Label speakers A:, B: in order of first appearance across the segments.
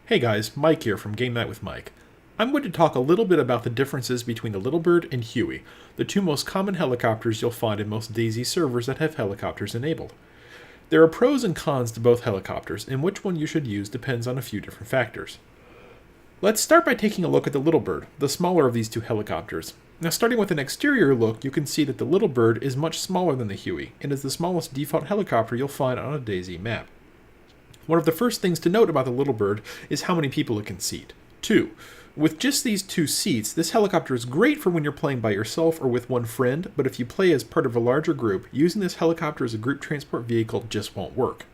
A: Hey guys, Mike here from Game Night with Mike. I'm going to talk a little bit about the differences between the Littlebird and Huey, the two most common helicopters you'll find in most DayZ servers that have helicopters enabled. There are pros and cons to both helicopters, and which one you should use depends on a few different factors. Let's start by taking a look at the Littlebird, the smaller of these two helicopters. Now, starting with an exterior look, you can see that the Littlebird is much smaller than the Huey, and is the smallest default helicopter you'll find on a DayZ map. One of the first things to note about the Littlebird is how many people it can seat. 2. With just these 2 seats, this helicopter is great for when you're playing by yourself or with one friend, but if you play as part of a larger group, using this helicopter as a group transport vehicle just won't work.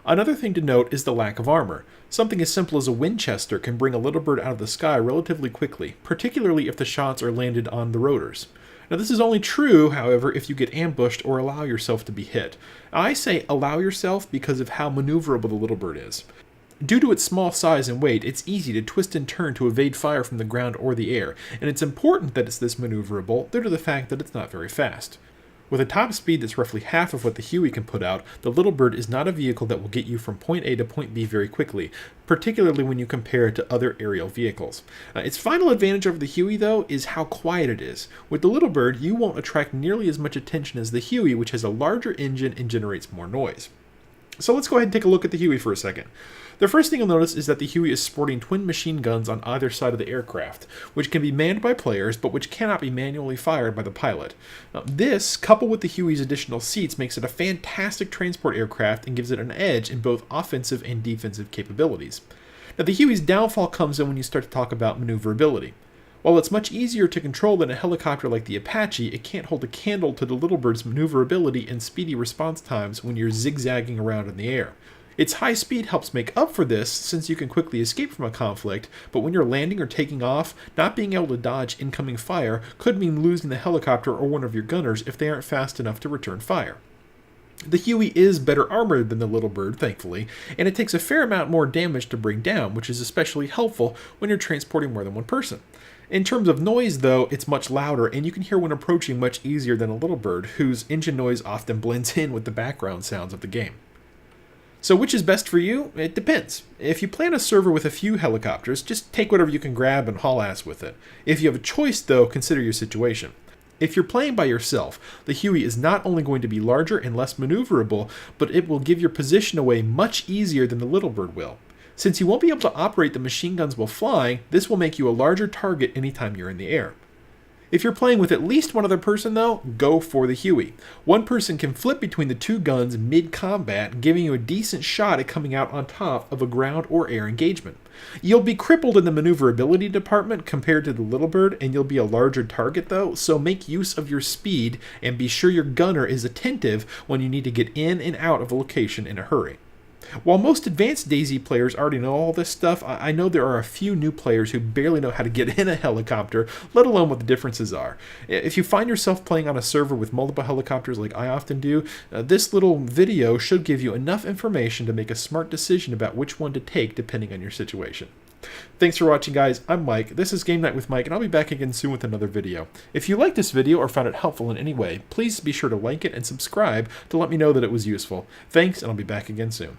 A: Another thing to note is the lack of armor. Something as simple as a Winchester can bring a Littlebird out of the sky relatively quickly, particularly if the shots are landed on the rotors. Now, this is only true, however, if you get ambushed or allow yourself to be hit. I say allow yourself because of how maneuverable the Littlebird is. Due to its small size and weight, it's easy to twist and turn to evade fire from the ground or the air, and it's important that it's this maneuverable due to the fact that it's not very fast. With a top speed that's roughly half of what the Huey can put out, the Littlebird is not a vehicle that will get you from point A to point B very quickly, particularly when you compare it to other aerial vehicles. Its final advantage over the Huey, though, is how quiet it is. With the Littlebird, you won't attract nearly as much attention as the Huey, which has a larger engine and generates more noise. So let's go ahead and take a look at the Huey for a second. The first thing you'll notice is that the Huey is sporting twin machine guns on either side of the aircraft, which can be manned by players, but which cannot be manually fired by the pilot. Now, this, coupled with the Huey's additional seats, makes it a fantastic transport aircraft and gives it an edge in both offensive and defensive capabilities. Now, the Huey's downfall comes in when you start to talk about maneuverability. While it's much easier to control than a helicopter like the Apache, it can't hold a candle to the Littlebird's maneuverability and speedy response times when you're zigzagging around in the air. Its high speed helps make up for this since you can quickly escape from a conflict, but when you're landing or taking off, not being able to dodge incoming fire could mean losing the helicopter or one of your gunners if they aren't fast enough to return fire. The Huey is better armored than the Littlebird, thankfully, and it takes a fair amount more damage to bring down, which is especially helpful when you're transporting more than one person. In terms of noise, though, it's much louder, and you can hear when approaching much easier than a Littlebird, whose engine noise often blends in with the background sounds of the game. So which is best for you? It depends. If you plan a server with a few helicopters, just take whatever you can grab and haul ass with it. If you have a choice, though, consider your situation. If you're playing by yourself, the Huey is not only going to be larger and less maneuverable, but it will give your position away much easier than the Littlebird will. Since you won't be able to operate the machine guns while flying, this will make you a larger target anytime you're in the air. If you're playing with at least one other person, though, go for the Huey. One person can flip between the 2 guns mid-combat, giving you a decent shot at coming out on top of a ground or air engagement. You'll be crippled in the maneuverability department compared to the Littlebird, and you'll be a larger target, though, so make use of your speed and be sure your gunner is attentive when you need to get in and out of a location in a hurry. While most advanced DayZ players already know all this stuff, I know there are a few new players who barely know how to get in a helicopter, let alone what the differences are. If you find yourself playing on a server with multiple helicopters like I often do, this little video should give you enough information to make a smart decision about which one to take depending on your situation. Thanks for watching, guys. I'm Mike. This is Game Night with Mike, and I'll be back again soon with another video. If you liked this video or found it helpful in any way, please be sure to like it and subscribe to let me know that it was useful. Thanks, and I'll be back again soon.